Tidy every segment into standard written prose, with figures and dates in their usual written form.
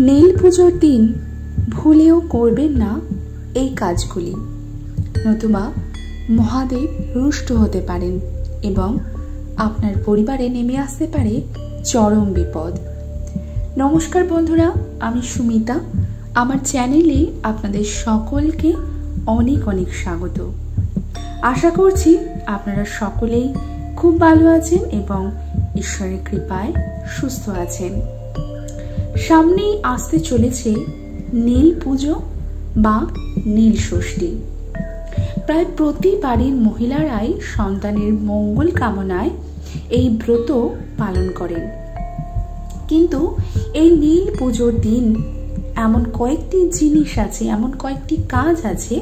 নীল পুজোর দিন ভুলেও করবেন না এই কাজগুলি, নতুবা মহাদেব রুষ্ট হতে পারেন এবং আপনার পরিবারে নেমে আসতে পারে চরম বিপদ। নমস্কার বন্ধুরা, আমি সুমিতা। আমার চ্যানেলে আপনাদের সকলকে অনেক অনেক স্বাগত। আশা করছি আপনারা সকলেই খুব ভালো আছেন এবং ঈশ্বরের কৃপায় সুস্থ আছেন। সামনেই আসতে চলেছে নীল পুজো বা নীল ষষ্ঠী। প্রায় প্রতি বাড়ির মহিলারাই সন্তানের মঙ্গল কামনায় এই ব্রত পালন করেন। কিন্তু এই নীল পুজোর দিন এমন কয়েকটি জিনিস আছে, এমন কয়েকটি কাজ আছে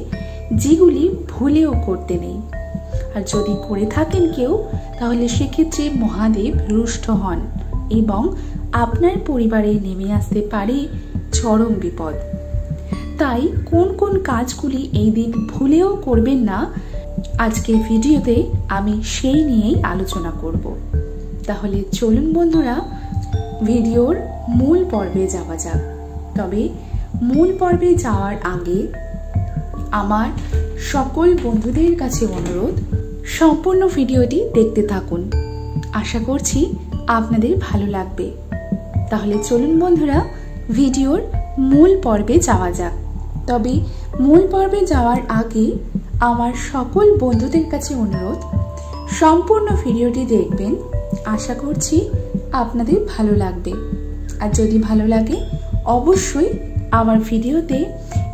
যেগুলি ভুলেও করতে নেই। আর যদি করে থাকেন কেউ, তাহলে সেক্ষেত্রে মহাদেব রুষ্ট হন এবং আপনার পরিবারে নেমে আসতে পারে চরম বিপদ। তাই কোন কোন কাজগুলি এই দিন ভুলেও করবেন না, আজকের ভিডিওতে আমি সেই নিয়েই আলোচনা করব। তাহলে চলুন বন্ধুরা, ভিডিওর মূল পর্বে যাওয়া যাক। তবে মূল পর্বে যাওয়ার আগে আমার সকল বন্ধুদের কাছে অনুরোধ, সম্পূর্ণ ভিডিওটি দেখতে থাকুন। আশা করছি আপনাদের ভালো লাগবে। তাহলে চলুন বন্ধুরা, ভিডিওর মূল পর্বে যাওয়া যাক। তবে মূল পর্বে যাওয়ার আগে আমার সকল বন্ধুদের কাছে অনুরোধ, সম্পূর্ণ ভিডিওটি দেখবেন। আশা করছি আপনাদের ভালো লাগবে। আর যদি ভালো লাগে অবশ্যই আমার ভিডিওতে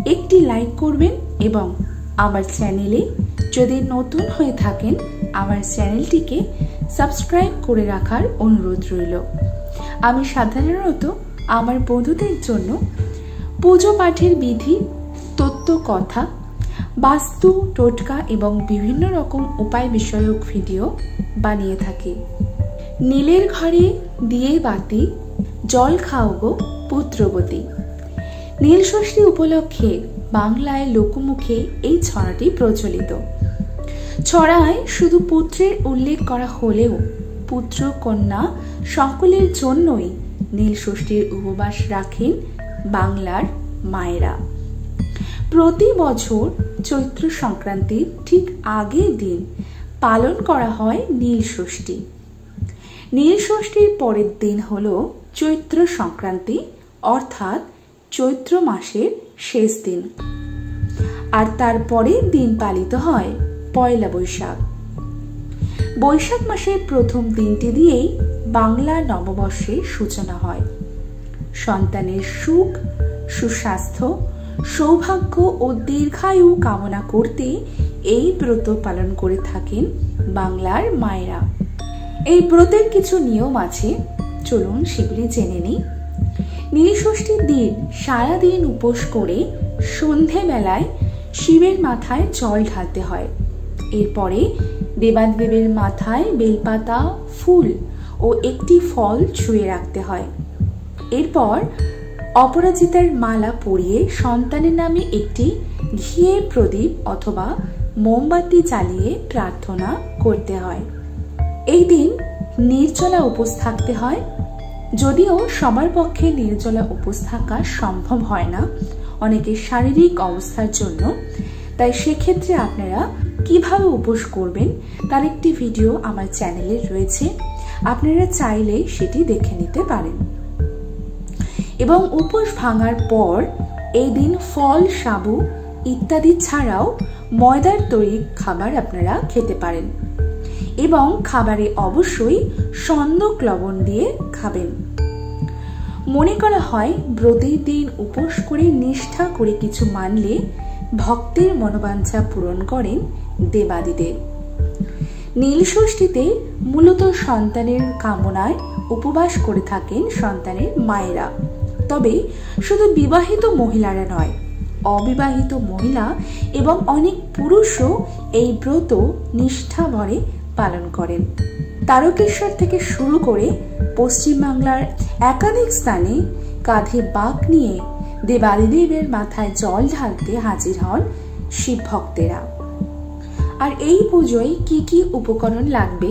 একটি লাইক করবেন এবং আমার চ্যানেলে যদি নতুন হয়ে থাকেন আমার চ্যানেলটিকে সাবস্ক্রাইব করে রাখার অনুরোধ রইল। আমি সাধারণত আমার বন্ধুদের জন্য পুজো পাঠের বিধি, তত্ত্ব কথা, বাস্তু টোটকা এবং বিভিন্ন রকম উপায় বিষয়ক ভিডিও বানিয়ে থাকি। নীলের ঘরে দিয়ে বাতি, জল খাও গো পুত্রবতী। নীল ষষ্ঠী উপলক্ষে বাংলায় লোকমুখে এই ছড়াটি প্রচলিত। ছড়ায় শুধু পুত্রের উল্লেখ করা হলেও পুত্র কন্যা সকলের জন্যই নীল ষষ্ঠীর উপবাস রাখেন বাংলার মায়েরা। প্রতি বছর চৈত্র সংক্রান্তির ঠিক আগের দিন পালন করা হয় নীল ষষ্ঠী। নীল ষষ্ঠীর পরের দিন হল চৈত্র সংক্রান্তি, অর্থাৎ চৈত্র মাসের শেষ দিন। আর তারপরের দিন পালিত হয় পয়লা বৈশাখ। বৈশাখ মাসের প্রথম দিনটি দিয়েই বাংলা নববর্ষের সূচনা হয়। সন্তানের সুখ, সুস্বাস্থ্য, সৌভাগ্য ও দীর্ঘায়ু কামনা করতে এই ব্রত পালন করে থাকেন বাংলার মায়েরা। এই ব্রতের কিছু নিয়ম আছে, চলুন সেগুলি জেনে নিই। নীল ষষ্ঠীর দিন সারাদিন উপোস করে সন্ধেবেলায় শিবের মাথায় জল ঢালতে হয়। এরপরে দেবাদেবের মাথায় বেলপাতা, ফুল ও একটি ফল ছুঁয়ে রাখতে হয়। এরপর অপরাজিতার মালা পরিয়ে সন্তানের নামে একটি ঘিয়ের প্রদীপ অথবা মোমবাতি জ্বালিয়ে প্রার্থনা করতে হয়। এই দিন নির্জলা উপোস থাকতে হয়। যদিও সবার পক্ষে নির্জলা উপোস থাকা সম্ভব হয় না অনেকের শারীরিক অবস্থার জন্য, তাই সেক্ষেত্রে আপনারা কিভাবে উপোস করবেন তার একটি ভিডিও আমার চ্যানেলে রয়েছে, আপনারা চাইলে সেটি দেখে নিতে পারেন। এবং উপোস ভাঙার পর এই দিন ফল, সাবু ইত্যাদি ছাড়াও ময়দার তৈরি খাবার আপনারা খেতে পারেন এবং খাবারে অবশ্যই সন্দক লবণ দিয়ে খাবেন। মনে করা হয় ব্রতের দিন উপোস করে নিষ্ঠা করে কিছু মানলে ভক্তের মনোবাঞ্ছা পূরণ করেন দেবাদিদেব। নীল ষষ্ঠীতে মূলত সন্তানের কামনায় উপবাস করে থাকেন সন্তানের মায়েরা। তবে শুধু বিবাহিত মহিলারা নয়, অবিবাহিত মহিলা এবং অনেক পুরুষও এই ব্রত নিষ্ঠা ভরে পালন করেন। তারকেশ্বর থেকে শুরু করে পশ্চিমবাংলার একাধিক স্থানে কাঁধে বাঁক নিয়ে দেবাদিদেবের মাথায় জল ঢালতে হাজির হন শিব ভক্তেরা। আর এই পুজোয় কি কি উপকরণ লাগবে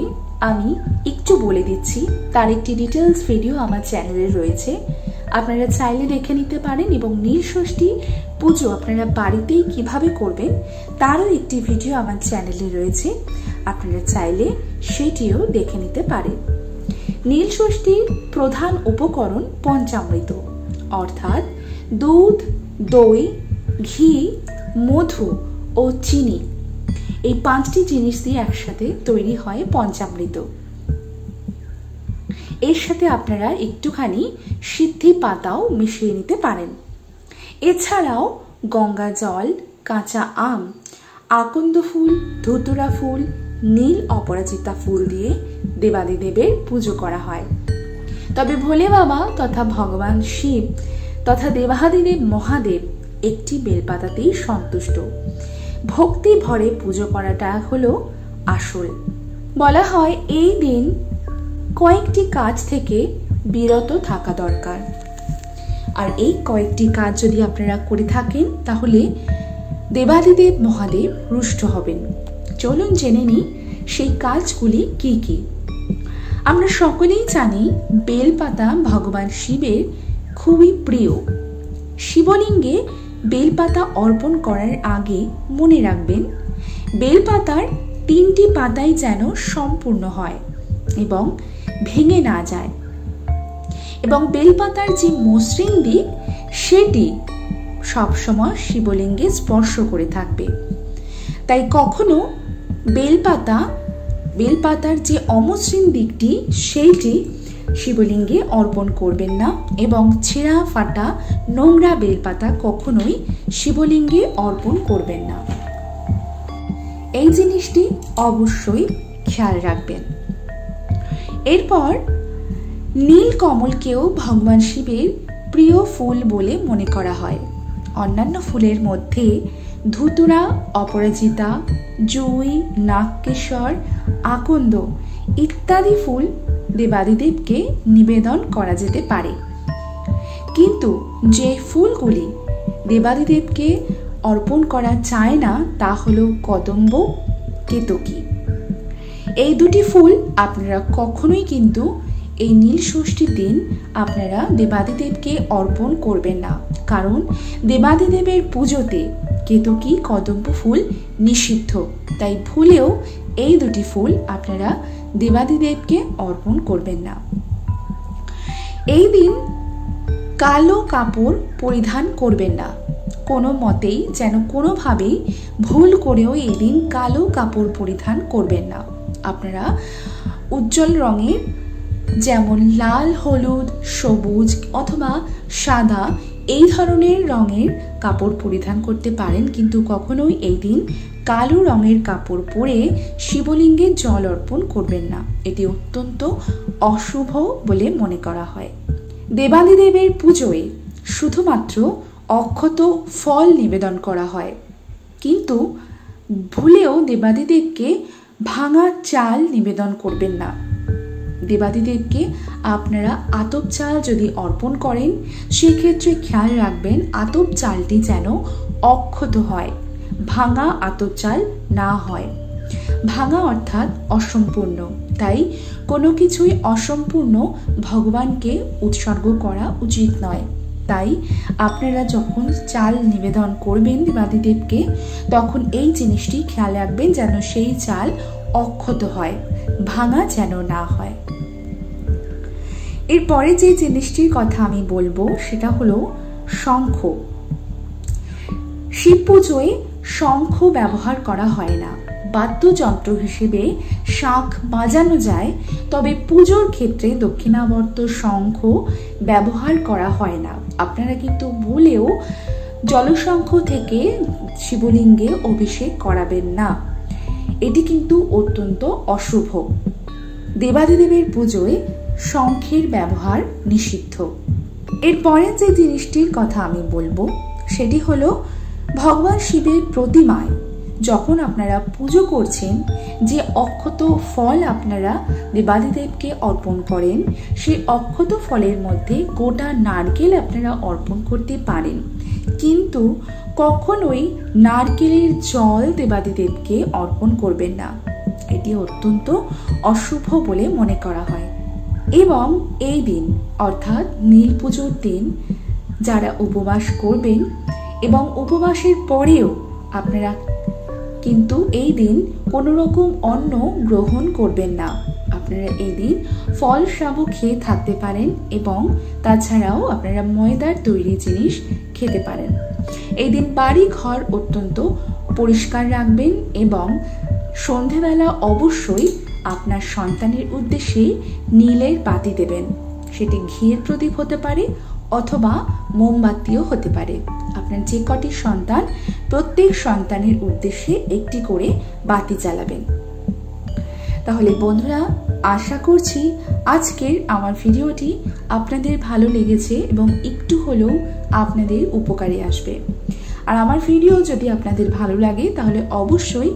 আমি একটু বলে দিচ্ছি। তার একটি ডিটেলস ভিডিও আমার চ্যানেলে রয়েছে, আপনারা চাইলে দেখে নিতে পারেন এবং নীলষষ্ঠী পুজো আপনারা বাড়িতেই কিভাবে করবেন তারও একটি ভিডিও আমার চ্যানেলে রয়েছে, আপনারা চাইলে সেটিও দেখে নিতে পারেন। নীলষষ্ঠীর প্রধান উপকরণ পঞ্চামৃত, অর্থাৎ দুধ, দই, ঘি, মধু ও চিনি। এই 5টি জিনিস দিয়ে একসাথে তৈরি হয় পঞ্চামৃত। এর সাথে আপনারা একটুখানি সিদ্ধি পাতাও মিশিয়ে নিতে পারেন। এছাড়াও গঙ্গা জল, কাঁচা আম, আকন্দ ফুল, ধুতুরা ফুল, নীল অপরাজিতা ফুল দিয়ে দেবাদিদেবের পুজো করা হয়। তবে ভোলে বাবা তথা ভগবান শিব তথা দেবাদিদেব মহাদেব একটি বেলপাতাতেই সন্তুষ্ট। ভক্তি ভরে পুজো করাটা হলো আসল। বলা হয় এই দিন কয়েকটি কাজ থেকে বিরত থাকা দরকার, আর এই কয়েকটি কাজ যদি আপনারা করে থাকেন তাহলে দেবাদিদেব মহাদেব রুষ্ট হবেন। চলুন জেনে নিই সেই কাজগুলি কি কি। আমরা সকলেই জানি বেলপাতা ভগবান শিবের খুবই প্রিয়। শিবলিঙ্গে বেলপাতা অর্পণ করার আগে মনে রাখবেন বেলপাতার 3টি পাতাই যেন সম্পূর্ণ হয় এবং ভেঙে না যায়, এবং বেলপাতার যে মসৃণ দিক সেটি সবসময় শিবলিঙ্গে স্পর্শ করে থাকবে। তাই কখনো বেলপাতার যে অমসৃণ দিকটি সেইটি শিবলিঙ্গে অর্পণ করবেন না, এবং ছেঁড়া ফাটা নোংরা বেলপাতা কখনোই শিবলিঙ্গে অর্পণ করবেন না। এই জিনিসটি অবশ্যই খেয়াল রাখবেন। এরপর নীলকমলকেও ভগবান শিবের প্রিয় ফুল বলে মনে করা হয়। অন্যান্য ফুলের মধ্যে ধুতুরা, অপরাজিতা, জুঁই, নাগকেশর, আকন্দ ইত্যাদি ফুল দেবাদিদেবকে নিবেদন করা যেতে পারে, কিন্তু যে ফুলগুলি দেবাদিদেবকে অর্পণ করা যায় না তা হলো কদম্ব, কেতকী। এই দুটি ফুল আপনারা কখনোই কিন্তু এই নীলষষ্ঠীর দিন আপনারা দেবাদিদেবকে অর্পণ করবেন না, কারণ দেবাদিদেবের পুজোতে কেতকী, কদম্ব ফুল নিষিদ্ধ। তাই ভুলেও এই দুটি ফুল আপনারা দেবাদিদেবকে অর্পণ করবেন না। এই দিন কালো কাপড় পরিধান করবেন না, কোনো মতেই যেন কোনোভাবেই ভুল করেও এই দিন কালো কাপড় পরিধান করবেন না। আপনারা উজ্জ্বল রঙের যেমন লাল, হলুদ, সবুজ অথবা সাদা এই ধরনের রঙের কাপড় পরিধান করতে পারেন, কিন্তু কখনোই এই দিন কালো রঙের কাপড় পরে শিবলিঙ্গে জল অর্পণ করবেন না। এটি অত্যন্ত অশুভ বলে মনে করা হয়। দেবাদিদেবের পুজোয় শুধুমাত্র অক্ষত ফল নিবেদন করা হয়, কিন্তু ভুলেও দেবাদিদেবকে ভাঙা চাল নিবেদন করবেন না। দেবাদিদেবকে আপনারা আতপ চাল যদি অর্পণ করেন সেক্ষেত্রে খেয়াল রাখবেন আতপ চালটি যেন অক্ষত হয়, ভাঙা আতপ চাল না হয়। ভাঙা অর্থাৎ অসম্পূর্ণ, তাই কোনো কিছুই অসম্পূর্ণ ভগবানকে উৎসর্গ করা উচিত নয়। তাই আপনারা যখন চাল নিবেদন করবেন দেবাদিদেবকে তখন এই জিনিসটি খেয়াল রাখবেন যেন সেই চাল অক্ষত হয়, ভাঙা যেন না হয়। এরপরে যে জিনিসটির কথা আমি বলবো সেটা হলো শঙ্খ। শিব পুজোয় শঙ্খ ব্যবহার করা হয় না। বাদ্যযন্ত্র হিসেবে শাঁখ বাজানো যায়, তবে পুজোর ক্ষেত্রে দক্ষিণাবর্ত শঙ্খ ব্যবহার করা হয় না। আপনারা কিন্তু ভুলেও জলশঙ্খ থেকে শিবলিঙ্গে অভিষেক করাবেন না, এটি কিন্তু অত্যন্ত অশুভ। দেবাদিদেবের পুজোয় শঙ্খের ব্যবহার নিষিদ্ধ। এরপরে যে জিনিসটির কথা আমি বলবো সেটি হলো ভগবান শিবের প্রতিমায় যখন আপনারা পুজো করছেন যে অক্ষত ফল আপনারা দেবাদিদেবকে অর্পণ করেন সেই অক্ষত ফলের মধ্যে গোটা নারকেল আপনারা অর্পণ করতে পারেন, কিন্তু কখনোই নারকেলের জল দেবাদিদেবকে অর্পণ করবেন না। এটি অত্যন্ত অশুভ বলে মনে করা হয়। এবং এই দিন অর্থাৎ নীল পুজোর দিন যারা উপবাস করবেন এবং উপবাসের পরেও আপনারা কিন্তু এই দিন কোনো রকম অন্ন গ্রহণ করবেন না। আপনারা এই দিন ফল শামুক খেয়ে থাকতে পারেন এবং তাছাড়াও আপনারা ময়দার তৈরি জিনিস খেতে পারেন। এই দিন বাড়ি ঘর অত্যন্ত পরিষ্কার রাখবেন এবং সন্ধেবেলা অবশ্যই আপনার সন্তানের উদ্দেশ্যে নীলের বাতি দেবেন। সেটি ঘিয়ের প্রদীপ হতে পারে অথবা মোমবাতিও হতে পারে। আপনার যে কটি সন্তান প্রত্যেক সন্তানের উদ্দেশ্যে একটি করে বাতি জ্বালাবেন। তাহলে বন্ধুরা, আশা করছি আজকের আমার ভিডিওটি আপনাদের ভালো লেগেছে এবং একটু হলেও আপনাদের উপকারে আসবে। আর আমার ভিডিও যদি আপনাদের ভালো লাগে তাহলে অবশ্যই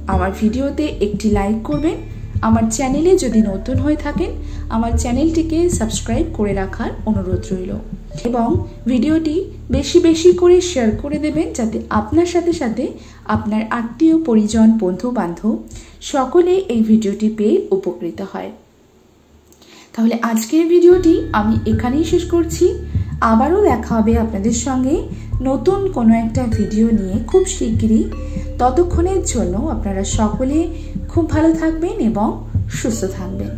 আমার ভিডিওতে একটি লাইক করবেন। আমার চ্যানেলে যদি নতুন হয়ে থাকেন আমার চ্যানেলটিকে সাবস্ক্রাইব করে রাখার অনুরোধ রইল এবং ভিডিওটি বেশি বেশি করে শেয়ার করে দেবেন যাতে আপনার সাথে সাথে আপনার আত্মীয় পরিজন বন্ধু বান্ধব সকলে এই ভিডিওটি পেয়ে উপকৃত হয়। তাহলে আজকের ভিডিওটি আমি এখানেই শেষ করছি। আবারও দেখা হবে আপনাদের সঙ্গে নতুন কোনো একটা ভিডিও নিয়ে খুব শিগগিরই। ততক্ষণের জন্য আপনারা সকলে খুব ভালো থাকবেন এবং সুস্থ থাকবেন।